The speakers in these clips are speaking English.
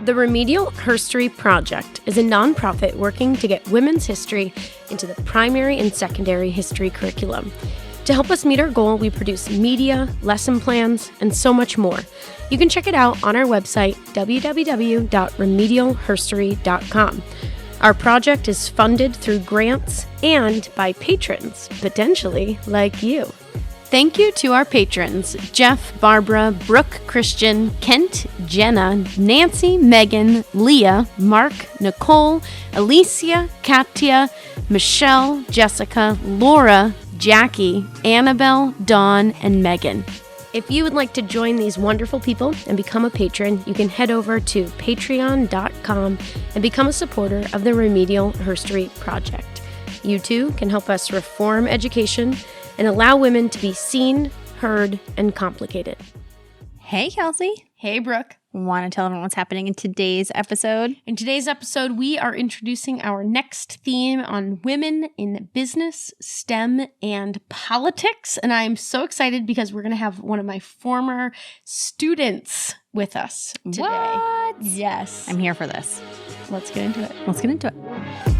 The Remedial Herstory Project is a nonprofit working to get women's history into the primary and secondary history curriculum. To help us meet our goal, we produce media, lesson plans, and so much more. You can check it out on our website, www.remedialherstory.com. Our project is funded through grants and by patrons, potentially like you. Thank you to our patrons, Jeff, Barbara, Brooke, Christian, Kent, Jenna, Nancy, Megan, Leah, Mark, Nicole, Alicia, Katya, Michelle, Jessica, Laura, Jackie, Annabelle, Dawn, and Megan. If you would like to join these wonderful people and become a patron, you can head over to patreon.com and become a supporter of the Remedial Herstory Project. You too can help us reform education and allow women to be seen, heard, and complicated. Hey, Kelsie. Hey, Brooke. Want to tell everyone what's happening in today's episode? In today's episode, we are introducing our next theme on women in business, STEM, and politics. And I'm so excited because we're going to have one of my former students with us today. What? Yes. I'm here for this. Let's get into it.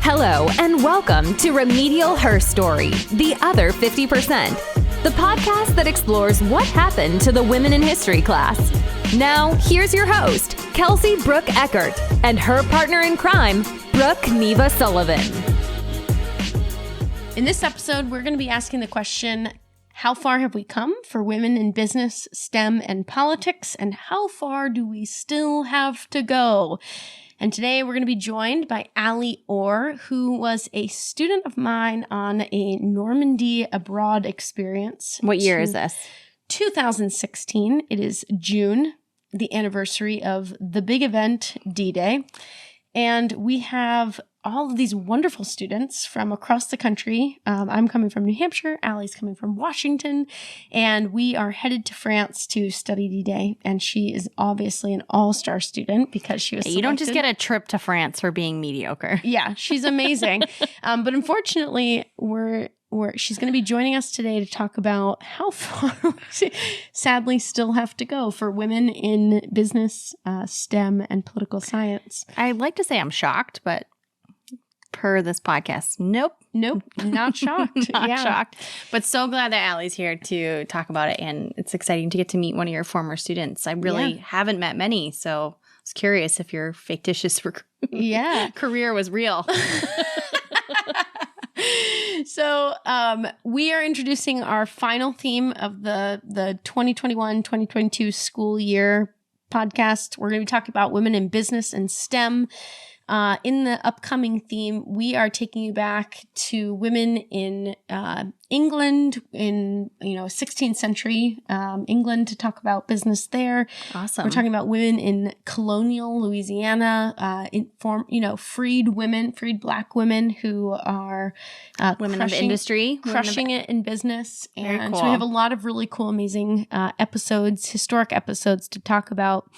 Hello, and welcome to Remedial Herstory, the other 50%, the podcast that explores what happened to the women in history class. Now, here's your host, Kelsie Brooke Eckert, and her partner in crime, Brooke Neva Sullivan. In this episode, we're going to be asking the question, how far have we come for women in business, STEM, and politics, and how far do we still have to go? And today we're going to be joined by Ally Orr, who was a student of mine on a Normandy abroad experience. What year is this? 2016. It is June, the anniversary of the big event, D-Day. And we have all of these wonderful students from across the country. I'm coming from New Hampshire. Ally's coming from Washington. And we are headed to France to study D-Day. And she is obviously an all-star student because she was selected. You don't just get a trip to France for being mediocre. Yeah, she's amazing. But unfortunately, she's going to be joining us today to talk about how far we sadly still have to go for women in business, STEM, and political science. I'd like to say I'm shocked, but per this podcast, nope, not shocked. Not shocked. But so glad that Ally's here to talk about it, and it's exciting to get to meet one of your former students. I really haven't met many, so I was curious if your fictitious career was real. So we are introducing our final theme of the 2021-2022 school year podcast. We're going to be talking about women in business and STEM. In the upcoming theme, we are taking you back to women in England in 16th century England to talk about business there. Awesome. We're talking about women in colonial Louisiana, freed Black women who are women of industry, crushing it in business. And cool. So we have a lot of really cool, amazing historic episodes to talk about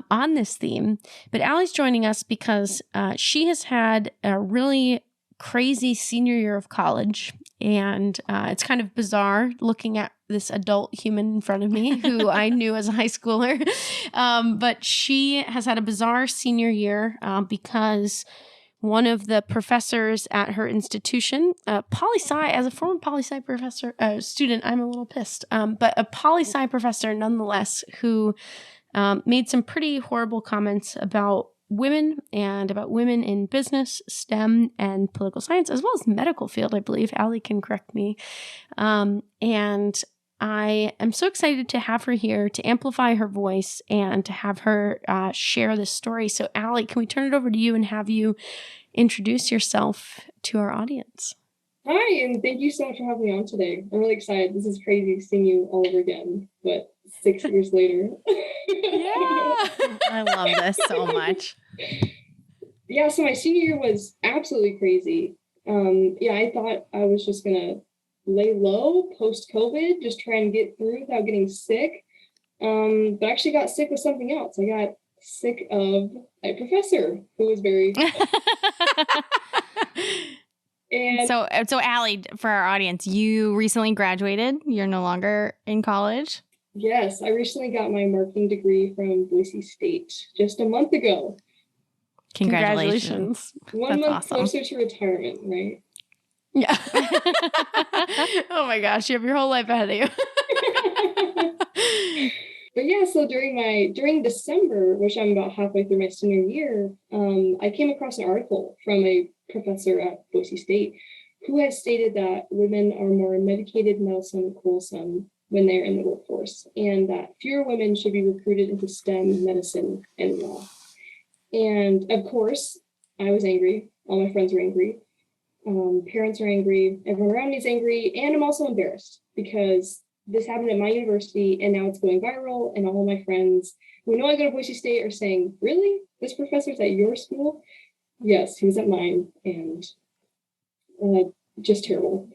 on this theme. But Ally's joining us because she has had a really crazy senior year of college. And it's kind of bizarre looking at this adult human in front of me who I knew as a high schooler. But she has had a bizarre senior year because one of the professors at her institution, poli-sci, as a former poli-sci professor, student, I'm a little pissed, but a poli-sci professor nonetheless who made some pretty horrible comments about women and about women in business, STEM, and political science, as well as medical field, I believe. Ally can correct me. And I am so excited to have her here to amplify her voice and to have her share this story. So Ally, can we turn it over to you and have you introduce yourself to our audience? Hi, and thank you so much for having me on today. I'm really excited. This is crazy seeing you all over again, but 6 years later. Yeah. I love this so much. Yeah, so my senior year was absolutely crazy. I thought I was just going to lay low post-COVID, just try and get through without getting sick. But I actually got sick with something else. I got sick of a professor who was very... And so Ally, for our audience, you recently graduated. You're no longer in college. Yes, I recently got my marketing degree from Boise State just a month ago. Congratulations. 1 month closer to retirement, right? Yeah. Oh my gosh, you have your whole life ahead of you. But yeah, so during December, which I'm about halfway through my senior year, I came across an article from a professor at Boise State who has stated that women are more medicated, meddlesome, quarrelsome when they're in the workforce, and that fewer women should be recruited into STEM, medicine, and law. And of course, I was angry. All my friends were angry. Parents are angry. Everyone around me is angry. And I'm also embarrassed because this happened at my university and now it's going viral. And all of my friends who know I go to Boise State are saying, really? This professor's at your school? Yes, he was at mine. And just terrible.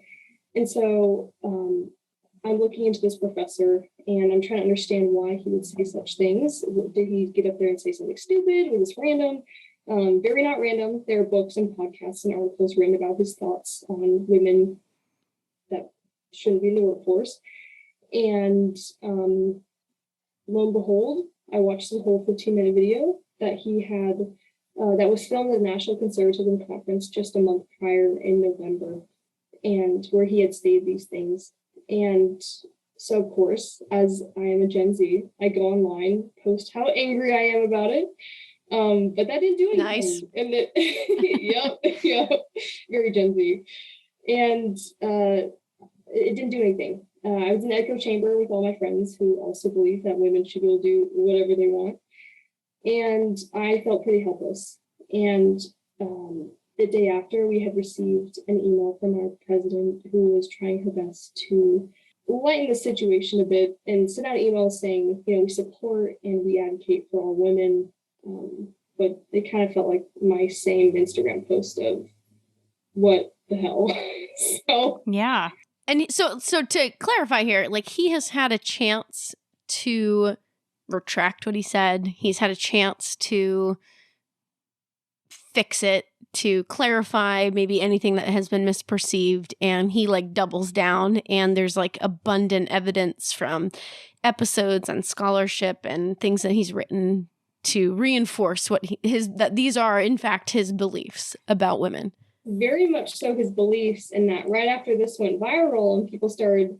And so I'm looking into this professor and I'm trying to understand why he would say such things. Did he get up there and say something stupid? Was this random? Very not random. There are books and podcasts and articles written about his thoughts on women that shouldn't be in the workforce. And lo and behold, I watched the whole 15-minute video that he had that was filmed at the National Conservatism Conference just a month prior in November, and where he had stated these things. And so, of course, as I am a Gen Z, I go online, post how angry I am about it. But that didn't do anything. Nice. And yep, very Gen Z. And it didn't do anything. I was in an echo chamber with all my friends who also believe that women should be able to do whatever they want. And I felt pretty helpless. And the day after, we had received an email from our president who was trying her best to lighten the situation a bit and sent out emails saying, we support and we advocate for all women. But it kind of felt like my same Instagram post of what the hell. So yeah. And so to clarify here, like, he has had a chance to retract what he said. He's had a chance to fix it, to clarify maybe anything that has been misperceived, and he like doubles down, and there's like abundant evidence from episodes and scholarship and things that he's written to reinforce that these are in fact his beliefs about women. Very much so his beliefs, and that right after this went viral and people started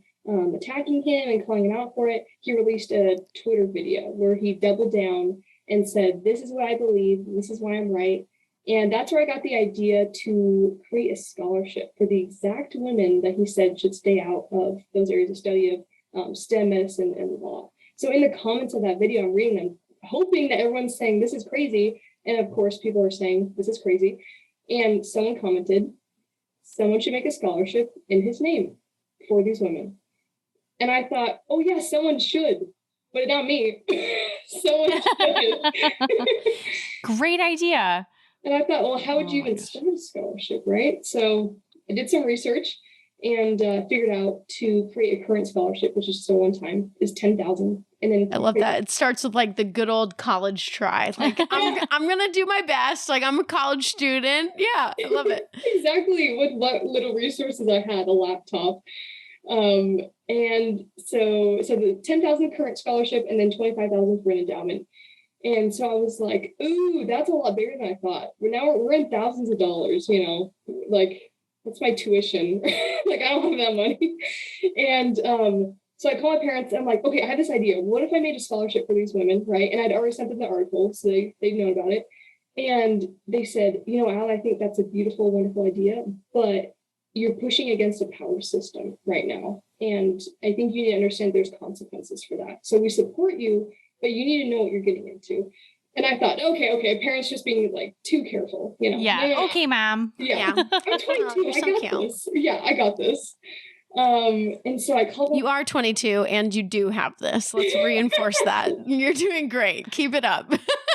attacking him and calling him out for it, he released a Twitter video where he doubled down and said, this is what I believe, this is why I'm right. And that's where I got the idea to create a scholarship for the exact women that he said should stay out of those areas of study of STEM, medicine, and law. So in the comments of that video, I'm reading them, hoping that everyone's saying this is crazy. And of course, people are saying this is crazy. And someone commented, someone should make a scholarship in his name for these women. And I thought, oh yeah, someone should, but not me. Someone should. Great idea. And I thought, well, how would you even start a scholarship, right? So I did some research and figured out to create a current scholarship, which is just a one-time, is $10,000. And then I love that. It starts with like the good old college try. Like, I'm going to do my best. Like, I'm a college student. Yeah, I love it. Exactly. With what little resources I had, a laptop. And so the 10,000 current scholarship and then 25,000 for an endowment. And so I was like, ooh, that's a lot bigger than I thought. We're in thousands of dollars, like that's my tuition. Like, I don't have that money. And so I called my parents. I'm like, okay, I had this idea. What if I made a scholarship for these women, right? And I'd already sent them the article, so they've known about it. And they said, Al, I think that's a beautiful, wonderful idea, but you're pushing against a power system right now. And I think you need to understand there's consequences for that. So we support you, but you need to know what you're getting into. And I thought, okay, parents just being like too careful, Yeah. Okay, Mom. Yeah. I'm 22. I got this. Yeah, I got this. And so I called them. You are 22 and you do have this. Let's reinforce that. You're doing great. Keep it up.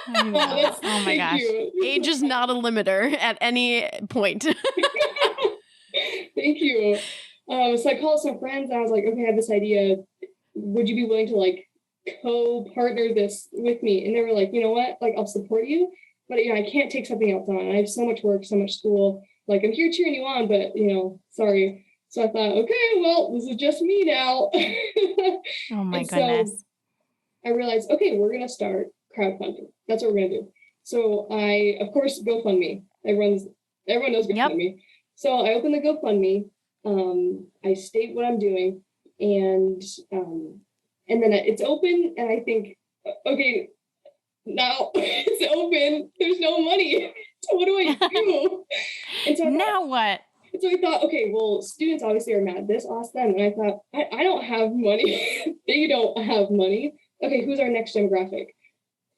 Oh my gosh. Age is not a limiter at any point. Thank you. So I called some friends and I was like, okay, I have this idea. Would you be willing to like co-partner this with me? And they were like, you know what? Like, I'll support you, but I can't take something else on. I have so much work, so much school. Like, I'm here cheering you on, but sorry. So I thought, okay, well, this is just me now. Oh my goodness. So I realized, okay, we're going to start crowdfunding. That's what we're going to do. So I, of course, GoFundMe. Everyone knows GoFundMe. Yep. So I open the GoFundMe. I state what I'm doing, and then it's open, and I think, okay, now it's open. There's no money. So what do I do? And so now what? So I thought, okay, well, students obviously are mad at this. Ask them. And I thought, I don't have money. They don't have money. Okay, who's our next demographic?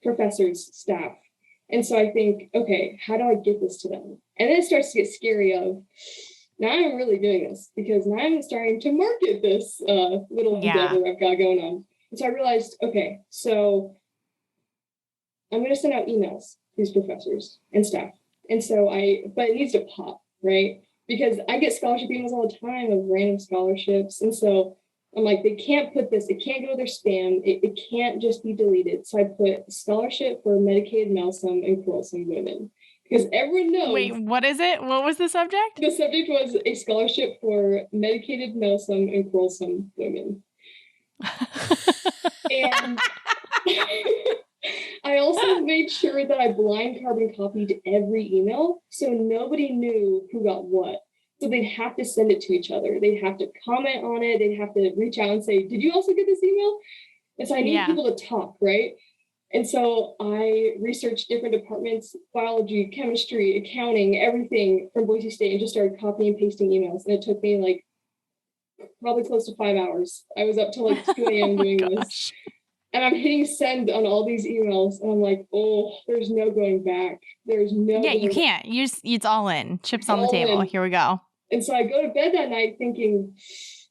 Professors, staff. And so I think, okay, how do I get this to them? And then it starts to get scary of, now I'm really doing this because now I'm starting to market this little endeavor I've got going on. And so I realized, okay, so I'm going to send out emails to these professors and staff. And so but it needs to pop, right? Because I get scholarship emails all the time of random scholarships. And so I'm like, they can't put this, it can't go to their spam. It can't just be deleted. So I put scholarship for medicated, malsome, and quarrelsome women. Because everyone knows. Wait, what is it? What was the subject? The subject was a scholarship for medicated, malsome, and quarrelsome women. And I also made sure that I blind carbon copied every email so nobody knew who got what. So they'd have to send it to each other. They'd have to comment on it. They'd have to reach out and say, did you also get this email? And so I need people to talk, right? And so I researched different departments, biology, chemistry, accounting, everything from Boise State, and just started copying and pasting emails. And it took me like probably close to 5 hours. I was up till like 2 a.m. doing this. And I'm hitting send on all these emails. And I'm like, oh, there's no going back. There's no. Yeah, you can't. It's all in. Chips on the table. Here we go. And so I go to bed that night thinking,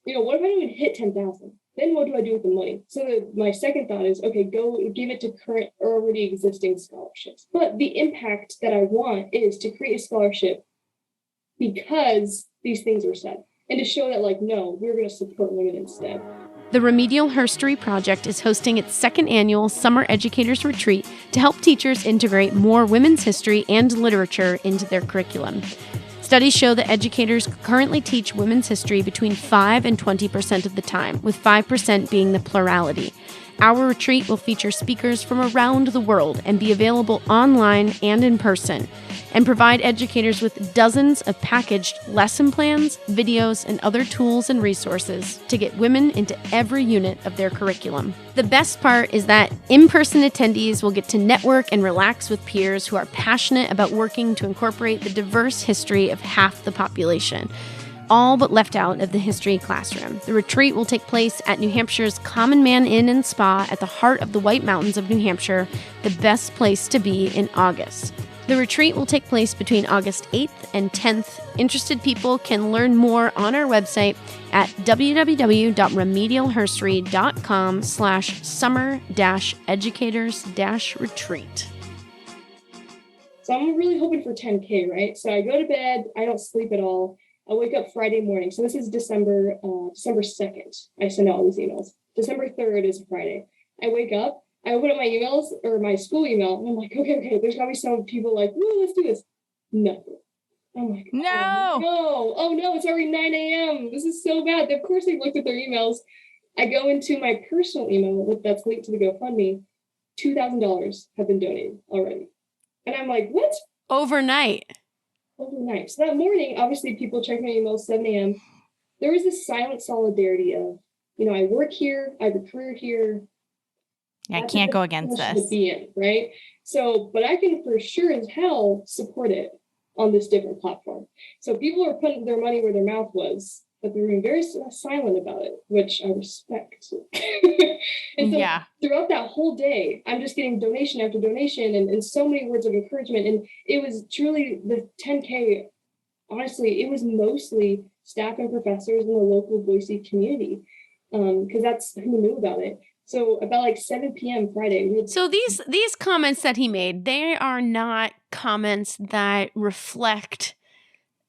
what if I don't even hit 10,000? Then what do I do with the money? So my second thought is, okay, go give it to current or already existing scholarships. But the impact that I want is to create a scholarship because these things are said. And to show that, like, no, we're going to support women instead. The Remedial Herstory project is hosting its second annual Summer Educators Retreat to help teachers integrate more women's history and literature into their curriculum. Studies show that educators currently teach women's history between 5 and 20% of the time, with 5% being the plurality. Our retreat will feature speakers from around the world and be available online and in person, and provide educators with dozens of packaged lesson plans, videos, and other tools and resources to get women into every unit of their curriculum. The best part is that in-person attendees will get to network and relax with peers who are passionate about working to incorporate the diverse history of half the population, all but left out of the history classroom. The retreat will take place at New Hampshire's Common Man Inn and Spa at the heart of the White Mountains of New Hampshire, the best place to be in August. The retreat will take place between August 8th and 10th. Interested people can learn more on our website at www.remedialherstory.com/summer-educators-retreat. So I'm really hoping for 10K, right? So I go to bed, I don't sleep at all. I wake up Friday morning. So this is December 2nd. I send out all these emails. December 3rd is Friday. I wake up, I open up my emails or my school email, and I'm like, okay, there's gotta be some people like, woo, let's do this. Nothing. I'm like, oh no, it's already 9 a.m. This is so bad. Of course they've looked at their emails. I go into my personal email that's linked to the GoFundMe. $2,000 have been donated already. And I'm like, what? Overnight. So that morning, obviously people check my email 7 a.m. There was this silent solidarity of, I work here, I have a career here. I can't go against this. To be in, right? So, but I can for sure as hell support it on this different platform. So people are putting their money where their mouth was, but they're being very silent about it, which I respect. And so throughout that whole day, I'm just getting donation after donation and so many words of encouragement. And it was truly the 10K. Honestly, it was mostly staff and professors in the local Boise community because that's who knew about it. So about like 7 p.m. Friday. So these comments that he made, they are not comments that reflect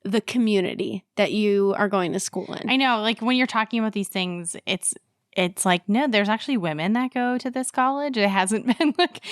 the community that you are going to school in. I know, like when you're talking about these things, it's it's like, no, there's actually women that go to this college. It hasn't been like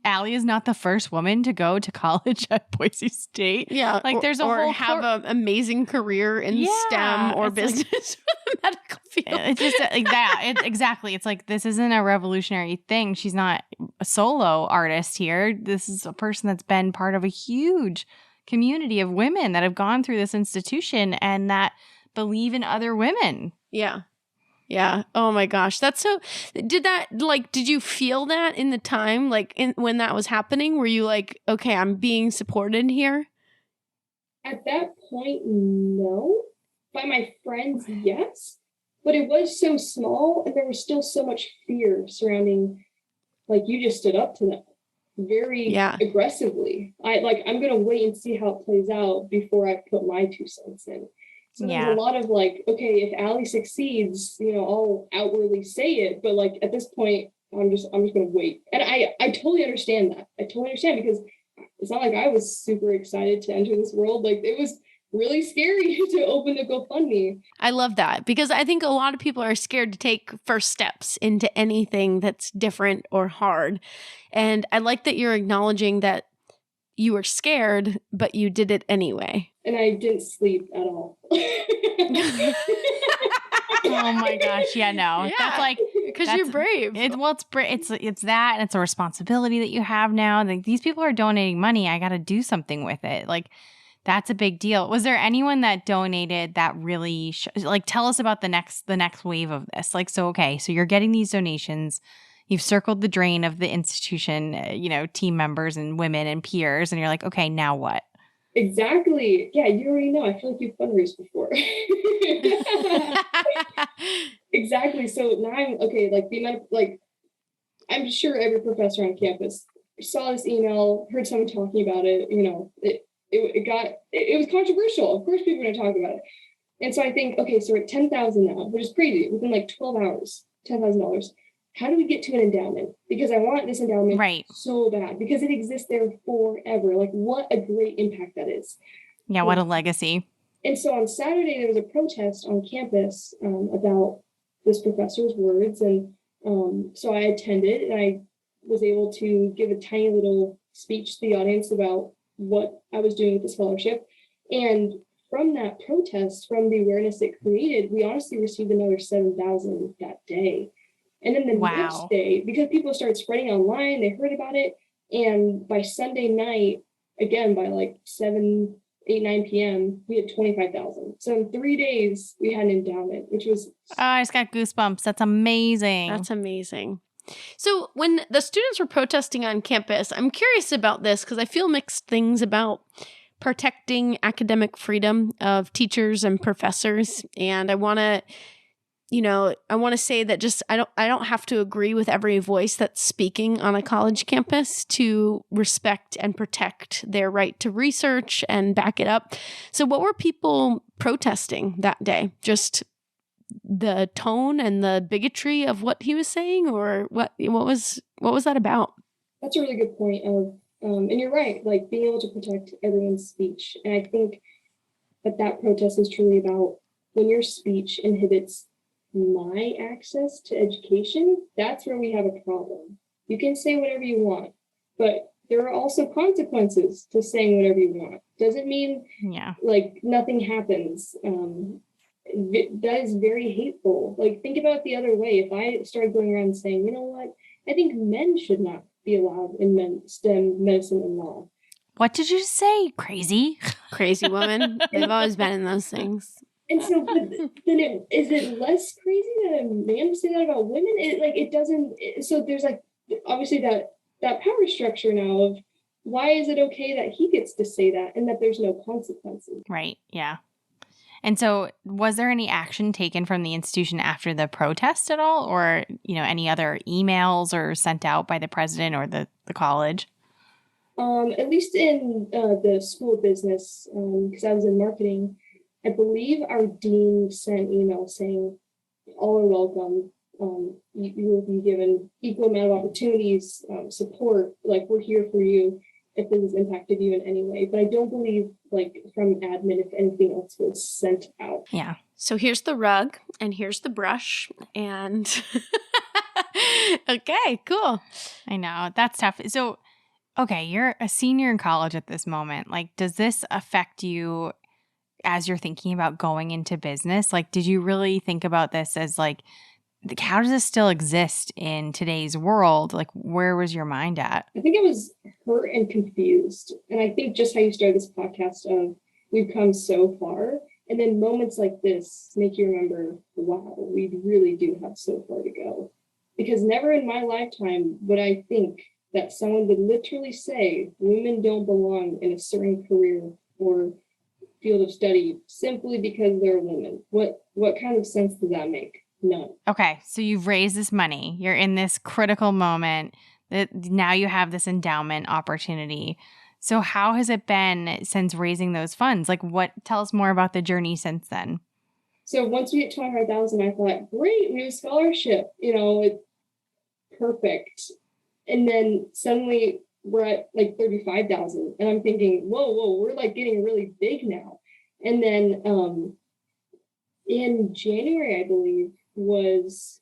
Ally is not the first woman to go to college at Boise State. Yeah. Like there's a or whole have an amazing career in STEM or business or the medical field. It's just like that. Exactly. It's like, this isn't a revolutionary thing. She's not a solo artist here. This is a person that's been part of a huge community of women that have gone through this institution and that believe in other women. Yeah. Yeah. Oh my gosh. That's so, did you feel that in the time, like when that was happening? Were you like, okay, I'm being supported here? At that point, no. By my friends, yes. But it was so small and there was still so much fear surrounding, like you just stood up to them very aggressively. I'm going to wait and see how it plays out before I put my 2 cents in. So there's a lot of like, okay, if Ally succeeds, I'll outwardly say it, but like at this point, I'm just going to wait. And I totally understand that. I totally understand because it's not like I was super excited to enter this world. Like it was really scary to open the GoFundMe. I love that because I think a lot of people are scared to take first steps into anything that's different or hard. And I like that you're acknowledging that you were scared, but you did it anyway. And I didn't sleep at all. Oh my gosh. Yeah, no. Yeah, that's like, because you're brave. It's that, and it's a responsibility that you have now. Like, these people are donating money. I got to do something with it. Like, that's a big deal. Was there anyone that donated that really, tell us about the next wave of this? Like, so you're getting these donations. You've circled the drain of the institution, team members and women and peers, and you're like, okay, now what? Exactly. Yeah, you already know. I feel like you've fundraised before. Exactly. So now I'm okay. I'm sure every professor on campus saw this email, heard someone talking about it. It was controversial. Of course, people are going to talk about it. And so I think, okay, so we're at 10,000 now, which is crazy. Within like 12 hours, $10,000. How do we get to an endowment? Because I want this endowment so bad because it exists there forever. Like what a great impact that is. Yeah, what a legacy. And so on Saturday, there was a protest on campus about this professor's words. And so I attended and I was able to give a tiny little speech to the audience about what I was doing with the scholarship. And from that protest, from the awareness it created, we honestly received another 7,000 that day. And then the next day, because people started spreading online, they heard about it. And by Sunday night, again, by like 7, 8, 9 p.m., we had 25,000. So in 3 days, we had an endowment, which was... I just got goosebumps. That's amazing. That's amazing. So when the students were protesting on campus, I'm curious about this because I feel mixed things about protecting academic freedom of teachers and professors. And I want to... I want to say that I don't have to agree with every voice that's speaking on a college campus to respect and protect their right to research and back it up. So what were people protesting that day? Just the tone and the bigotry of what he was saying, or what was that about? That's a really good point. And you're right, like being able to protect everyone's speech. And I think that protest is truly about when your speech inhibits my access to education, that's where we have a problem. You can say whatever you want, but there are also consequences to saying whatever you want. Doesn't mean like nothing happens. That is very hateful. Like think about it the other way. If I started going around saying, you know what, I think men should not be allowed in STEM, medicine, and law. What did you say? Crazy woman. They've always been in those things. And so then is it less crazy that a man would say that about women? So there's like obviously that power structure now of why is it okay that he gets to say that and that there's no consequences? Right. Yeah. And so was there any action taken from the institution after the protest at all, or, any other emails or sent out by the president or the college? At least in the school of business, because I was in marketing, I believe our dean sent emails saying all are welcome. You will be given equal amount of opportunities, support, like we're here for you if this has impacted you in any way. But I don't believe like from admin if anything else was sent out. Yeah. So here's the rug and here's the brush and okay, cool. I know. That's tough. So, okay, you're a senior in college at this moment. Like, does this affect you as you're thinking about going into business? Like, did you really think about this as like, how does this still exist in today's world? Like, where was your mind at? I think I was hurt and confused. And I think just how you started this podcast of we've come so far. And then moments like this make you remember, wow, we really do have so far to go. Because never in my lifetime would I think that someone would literally say women don't belong in a certain career or field of study simply because they're women. What kind of sense does that make? None. Okay, so you've raised this money. You're in this critical moment that now you have this endowment opportunity. So how has it been since raising those funds? Like, tell us more about the journey since then. So once we hit 25,000, I thought, great, new scholarship, it's perfect. And then suddenly we're at like 35,000 and I'm thinking, whoa, we're like getting really big now. And then in January, I believe, was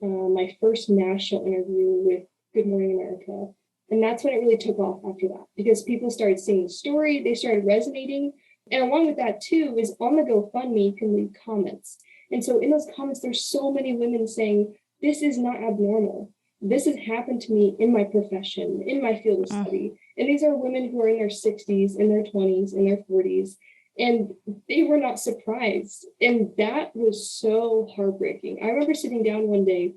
my first national interview with Good Morning America. And that's when it really took off after that, because people started seeing the story, they started resonating. And along with that too, is on the GoFundMe, you can leave comments. And so in those comments, there's so many women saying, this is not abnormal. This has happened to me in my profession, in my field of study. And these are women who are in their 60s, in their 20s, in their 40s. And they were not surprised. And that was so heartbreaking. I remember sitting down one day,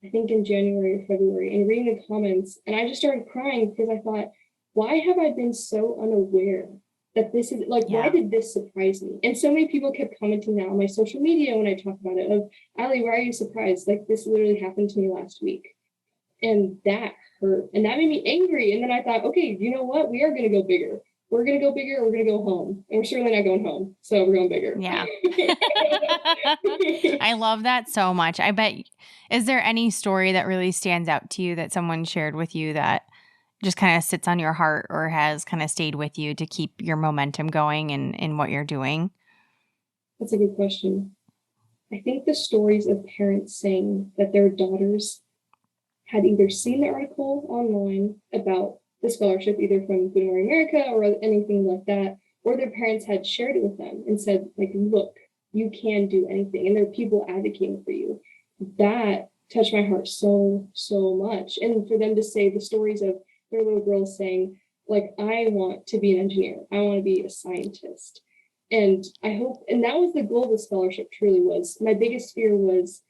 I think in January or February, and reading the comments. And I just started crying because I thought, why have I been so unaware that this is like, why did this surprise me? And so many people kept commenting now on my social media when I talk about it of, Ally, why are you surprised? Like, this literally happened to me last week. And that hurt. And that made me angry. And then I thought, okay, you know what? We are going to go bigger. We're going to go bigger. We're going to go home. And we're certainly not going home. So we're going bigger. Yeah. I love that so much. I bet, is there any story that really stands out to you that someone shared with you that just kind of sits on your heart or has kind of stayed with you to keep your momentum going in what you're doing? That's a good question. I think the stories of parents saying that their daughters had either seen the article online about the scholarship, either from Good Morning America or anything like that, or their parents had shared it with them and said, like, look, you can do anything. And there are people advocating for you. That touched my heart so, so much. And for them to say the stories of their little girls saying, like, I want to be an engineer. I want to be a scientist. And I hope, and that was the goal of the scholarship truly was. My biggest fear was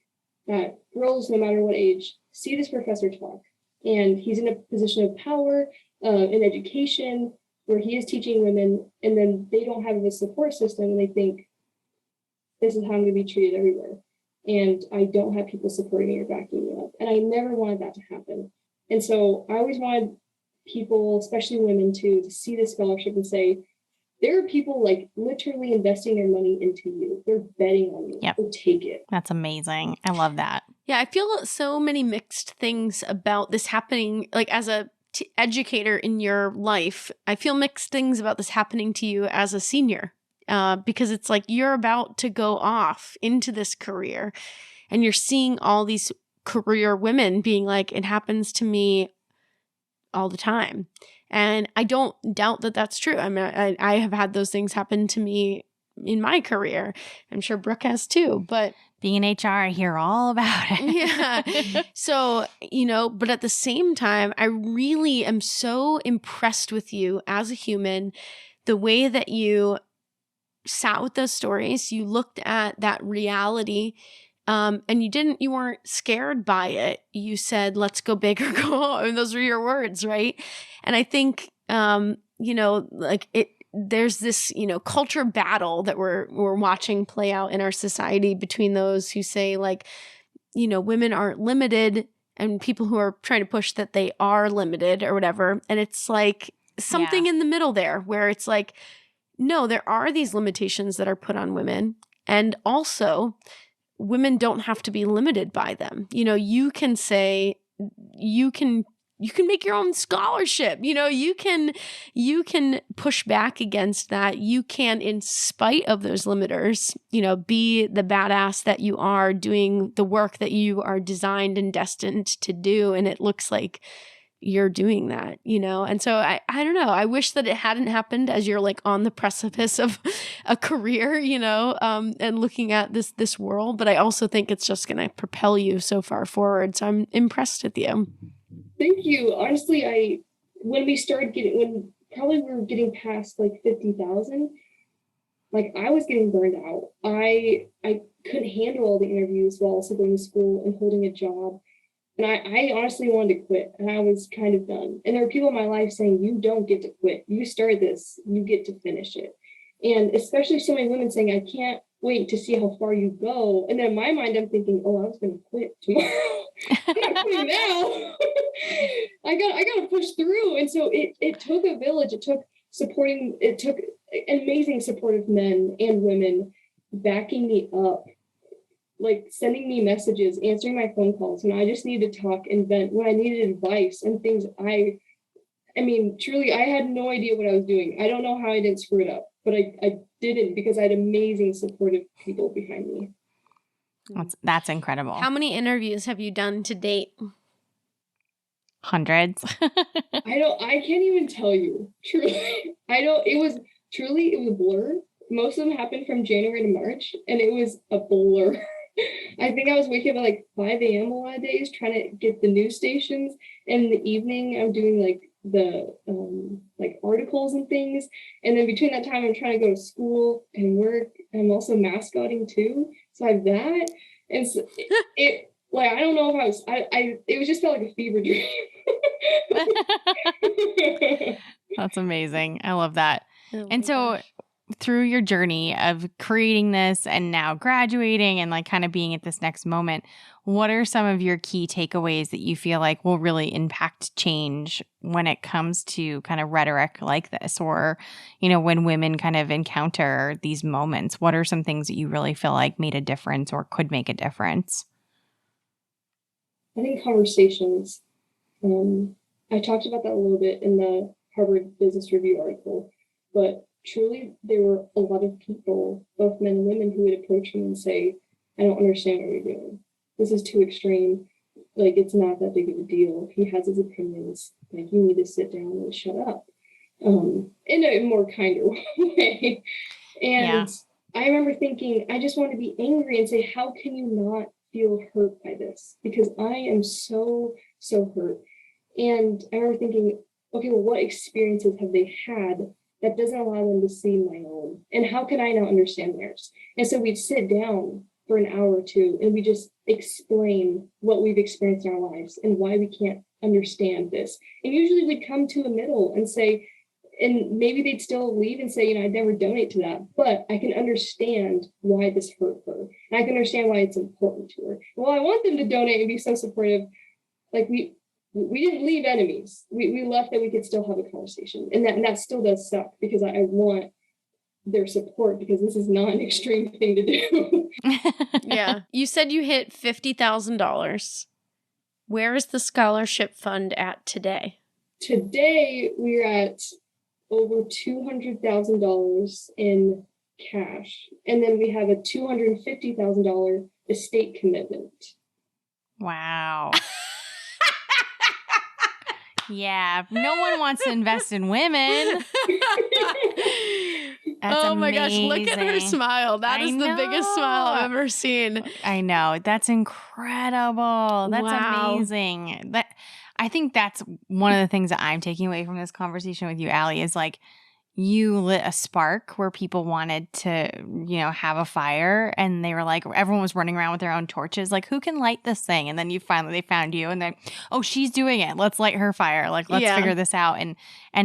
that girls, no matter what age, see this professor talk. And he's in a position of power in education where he is teaching women, and then they don't have a support system and they think, this is how I'm going to be treated everywhere. And I don't have people supporting me or backing me up. And I never wanted that to happen. And so I always wanted people, especially women too, to see this scholarship and say, there are people like literally investing their money into you. They're betting on you. Yep. So take it. That's amazing. I love that. Yeah, I feel so many mixed things about this happening, like as a educator in your life. I feel mixed things about this happening to you as a senior because it's like you're about to go off into this career and you're seeing all these career women being like, it happens to me all the time. And I don't doubt that that's true. I mean, I have had those things happen to me in my career. I'm sure Brooke has too, but being in HR, I hear all about it. Yeah. So, but at the same time, I really am so impressed with you as a human, the way that you sat with those stories, you looked at that reality, and you weren't scared by it. You said, let's go big or go home. And those were your words, right? And I think, there's this, culture battle that we're watching play out in our society between those who say like, women aren't limited and people who are trying to push that they are limited or whatever. And it's like something in the middle there where it's like, no, there are these limitations that are put on women. And also women don't have to be limited by them. You can say, you can make your own scholarship. You can push back against that. You can, in spite of those limiters, be the badass that you are, doing the work that you are designed and destined to do. And it looks like you're doing that, And so I don't know. I wish that it hadn't happened as you're like on the precipice of a career, and looking at this world. But I also think it's just going to propel you so far forward. So I'm impressed with you. Thank you. Honestly, when we were getting past like 50,000, like I was getting burned out. I couldn't handle all the interviews while also going to school and holding a job. And I honestly wanted to quit, and I was kind of done. And there were people in my life saying, you don't get to quit. You started this, you get to finish it. And especially so many women saying, I can't wait to see how far you go. And then in my mind, I'm thinking, oh, I was going to quit tomorrow. I'm not quitting now. I got to push through. And so it took a village. It took amazing supportive men and women backing me up, like sending me messages, answering my phone calls when I just needed to talk and vent, when I needed advice and things. I mean, truly, I had no idea what I was doing. I don't know how I didn't screw it up, but I didn't, because I had amazing supportive people behind me. That's incredible. How many interviews have you done to date? Hundreds. I can't even tell you. Truly. It was a blur. Most of them happened from January to March, and it was a blur. I think I was waking up at like 5 a.m. a lot of days trying to get the news stations. And in the evening, I'm doing like the like articles and things. And then between that time, I'm trying to go to school and work. I'm also mascotting too. So I have that. And so it like, I don't know if it was just felt like a fever dream. That's amazing. I love that. Oh and so gosh. Through your journey of creating this and now graduating and like kind of being at this next moment, what are some of your key takeaways that you feel like will really impact change when it comes to kind of rhetoric like this, or, when women kind of encounter these moments? What are some things that you really feel like made a difference or could make a difference? I think conversations. I talked about that a little bit in the Harvard Business Review article, but truly, there were a lot of people, both men and women, who would approach me and say, I don't understand what you're doing. This is too extreme. Like, it's not that big of a deal. He has his opinions. Like, you need to sit down and shut up. In a more kinder way. And I remember thinking, I just want to be angry and say, how can you not feel hurt by this? Because I am so, so hurt. And I remember thinking, okay, well, what experiences have they had that doesn't allow them to see my own? And how can I not understand theirs? And so we'd sit down for an hour or two and we just explain what we've experienced in our lives and why we can't understand this. And usually we'd come to a middle and say, and maybe they'd still leave and say, I'd never donate to that, but I can understand why this hurt her. And I can understand why it's important to her. Well, I want them to donate and be so supportive. Like we didn't leave enemies. We left that we could still have a conversation. And that still does suck, because I want their support, because this is not an extreme thing to do. Yeah. You said you hit $50,000. Where is the scholarship fund at today? Today, we're at over $200,000 in cash. And then we have a $250,000 estate commitment. Wow. Yeah, no one wants to invest in women. Oh my gosh, look at her smile. That is the biggest smile I've ever seen. I know. That's incredible. That's amazing. I think that's one of the things that I'm taking away from this conversation with you, Ally, is like, you lit a spark where people wanted to, have a fire, and they were like, everyone was running around with their own torches. Like, who can light this thing? And then they found you, and then, oh, she's doing it. Let's light her fire. Like, let's figure this out. And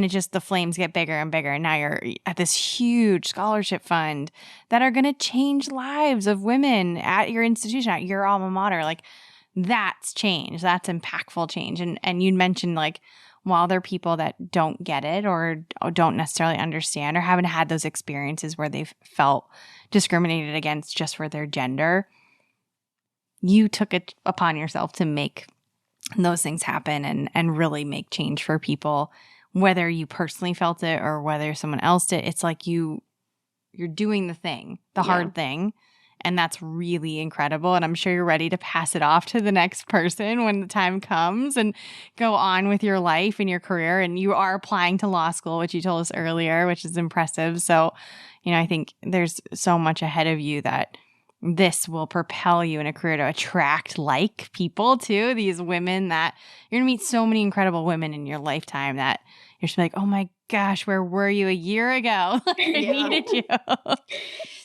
it just, the flames get bigger and bigger. And now you're at this huge scholarship fund that are going to change lives of women at your institution, at your alma mater. Like, that's change. That's impactful change. And you mentioned, like, while there are people that don't get it or don't necessarily understand or haven't had those experiences where they've felt discriminated against just for their gender, you took it upon yourself to make those things happen and really make change for people, whether you personally felt it or whether someone else did. It's like you're doing the thing, the hard thing. And that's really incredible. And I'm sure you're ready to pass it off to the next person when the time comes and go on with your life and your career. And you are applying to law school, which you told us earlier, which is impressive. So, I think there's so much ahead of you that this will propel you in a career to attract people too. These women that you're going to meet so many incredible women in your lifetime that you're just like, oh my gosh, where were you a year ago? I needed you.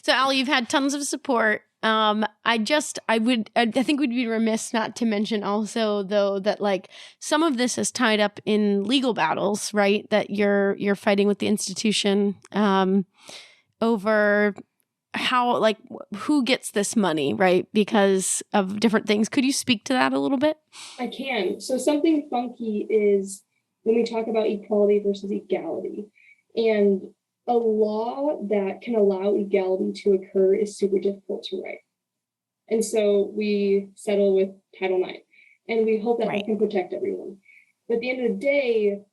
So, Ally, you've had tons of support. I think we'd be remiss not to mention also, though, that like some of this is tied up in legal battles, right? That you're fighting with the institution over how, like, who gets this money, right? Because of different things. Could you speak to that a little bit? I can. So something funky is when we talk about equality versus equality, and a law that can allow equality to occur is super difficult to write. And so we settle with Title IX, and we hope that that can protect everyone. But at the end of the day,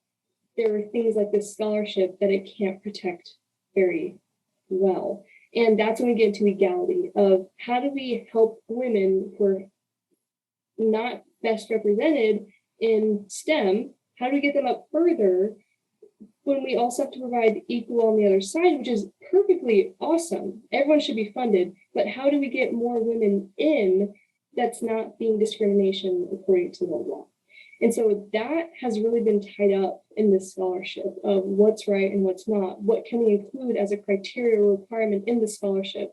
there are things like this scholarship that it can't protect very well. And that's when we get into equality of how do we help women who are not best represented in STEM? How do we get them up further when we also have to provide equal on the other side, which is perfectly awesome. Everyone should be funded, but how do we get more women in that's not being discrimination according to the law? And so that has really been tied up in this scholarship of what's right and what's not. What can we include as a criteria or requirement in the scholarship?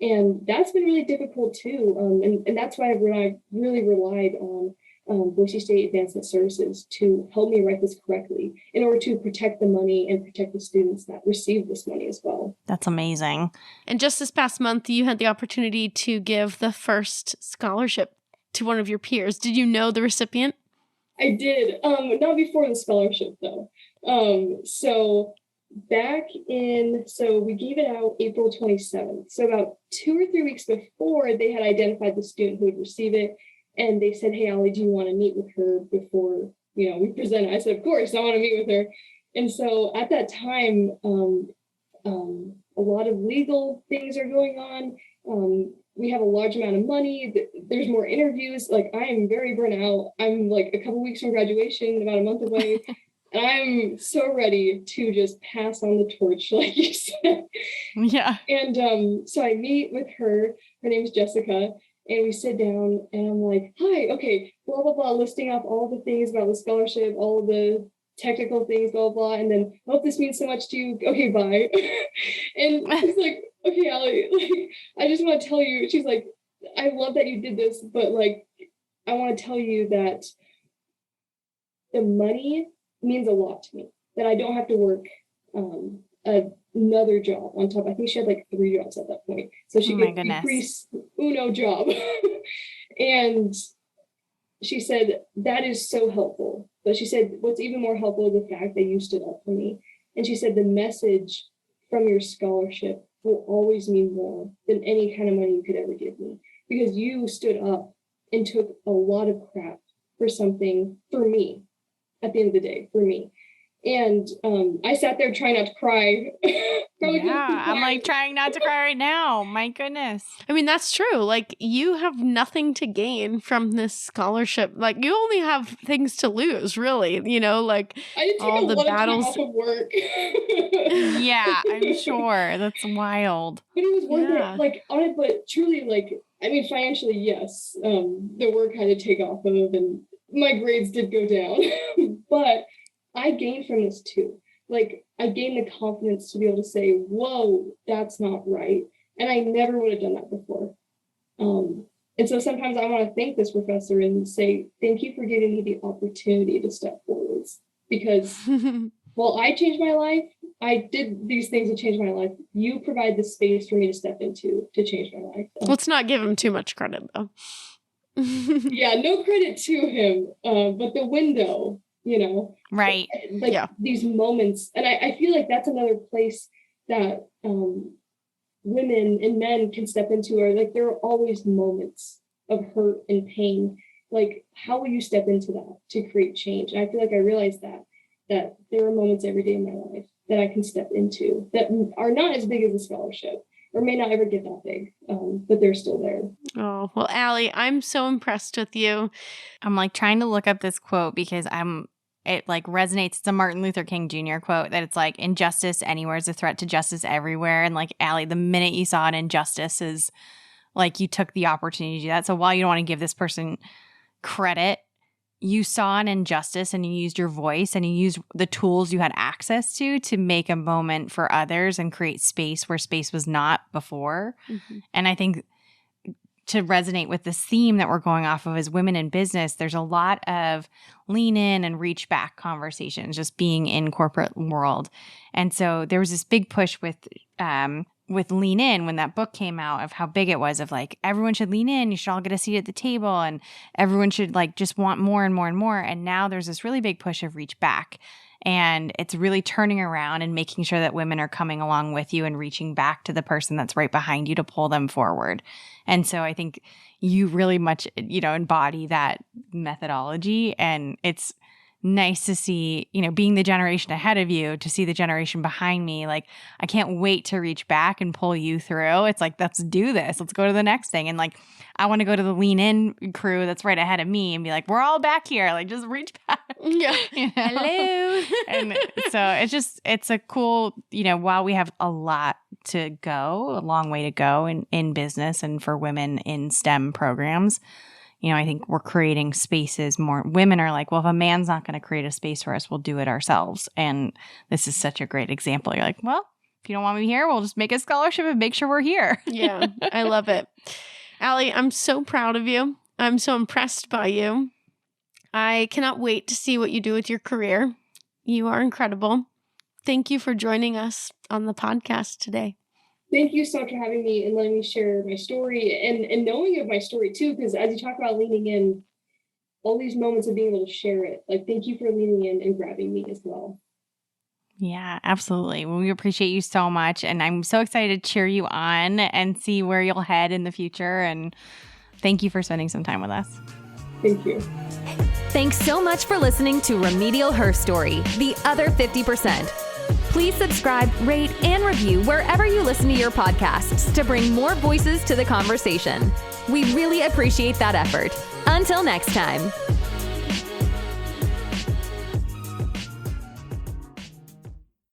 And that's been really difficult too. And that's why I really relied on Boise State Advancement Services to help me write this correctly in order to protect the money and protect the students that receive this money as well. That's amazing. And just this past month, you had the opportunity to give the first scholarship to one of your peers. Did you know the recipient? I did. Not before the scholarship, though. So we gave it out April 27th. So about 2 or 3 weeks before, they had identified the student who would receive it. And they said, hey, Ally, do you want to meet with her before, we present? I said, of course, I want to meet with her. And so at that time, a lot of legal things are going on. We have a large amount of money. There's more interviews. Like, I am very burnt out. I'm like a couple weeks from graduation, about a month away. And I'm so ready to just pass on the torch, like you said. Yeah. And so I meet with her. Her name is Jessica. And we sit down and I'm like, hi, okay, blah, blah, blah, listing off all the things about the scholarship, all the technical things, blah, blah. And then, I hope this means so much to you. Okay, bye. And she's like, okay, Ally, like, I just want to tell you, she's like, I love that you did this, but like, I want to tell you that the money means a lot to me, that I don't have to work another job on top. I think she had like 3 jobs at that point. So she could increase uno job. And she said, that is so helpful. But she said, what's even more helpful is the fact that you stood up for me. And she said, the message from your scholarship will always mean more than any kind of money you could ever give me. Because you stood up and took a lot of crap for something, for me, at the end of the day, for me. And I sat there trying not to cry. I'm like trying not to cry right now. My goodness. I mean, that's true. Like, you have nothing to gain from this scholarship. Like, you only have things to lose, really. Like I did take all a the lot battles. Of time off of work. Yeah, I'm sure. That's wild. But it was worth it. Like, but truly, like, I mean, financially, yes. The work had to take off of, and my grades did go down. But I gained from this too. Like, I gained the confidence to be able to say, whoa, that's not right. And I never would have done that before. And so sometimes I want to thank this professor and say, thank you for giving me the opportunity to step forwards. Because while I changed my life, I did these things to change my life. You provide the space for me to step into to change my life. Let's not give him too much credit, though. Yeah, no credit to him. But the window, right? Like these moments, and I feel like that's another place that women and men can step into, or like there are always moments of hurt and pain, like, how will you step into that to create change? And I feel like I realized that there are moments every day in my life that I can step into that are not as big as a scholarship or may not ever get that big, but they're still there. Oh, well, Ally, I'm so impressed with you. I'm like trying to look up this quote because it like resonates. It's a Martin Luther King Jr. quote that it's like, injustice anywhere is a threat to justice everywhere. And like, Ally, the minute you saw an injustice is like you took the opportunity to do that. So while you don't want to give this person credit, you saw an injustice and you used your voice and you used the tools you had access to make a moment for others and create space where space was not before. Mm-hmm. And I think to resonate with this theme that we're going off of as women in business, there's a lot of lean in and reach back conversations just being in corporate world. And so there was this big push with Lean In when that book came out of how big it was of like, everyone should lean in, you should all get a seat at the table, and everyone should like just want more and more and more. And now there's this really big push of reach back. And it's really turning around and making sure that women are coming along with you and reaching back to the person that's right behind you to pull them forward. And so I think you really much, embody that methodology. And it's nice to see, being the generation ahead of you, to see the generation behind me. Like, I can't wait to reach back and pull you through. It's like, let's do this. Let's go to the next thing. And like, I want to go to the Lean In crew that's right ahead of me and be like, we're all back here. Like, just reach back. Yeah. Hello. And so it's a cool, while we have a lot to go, a long way to go in business and for women in STEM programs, I think we're creating spaces more. Women are like, well, if a man's not going to create a space for us, we'll do it ourselves. And this is such a great example. You're like, well, if you don't want me here, we'll just make a scholarship and make sure we're here. Yeah, I love it. Ally, I'm so proud of you. I'm so impressed by you. I cannot wait to see what you do with your career. You are incredible. Thank you for joining us on the podcast today. Thank you so much for having me and letting me share my story and knowing of my story too, because as you talk about leaning in, all these moments of being able to share it, like, thank you for leaning in and grabbing me as well. Yeah, absolutely. Well, we appreciate you so much. And I'm so excited to cheer you on and see where you'll head in the future. And thank you for spending some time with us. Thank you. Thanks so much for listening to Remedial Herstory, the other 50%. Please subscribe, rate, and review wherever you listen to your podcasts to bring more voices to the conversation. We really appreciate that effort. Until next time.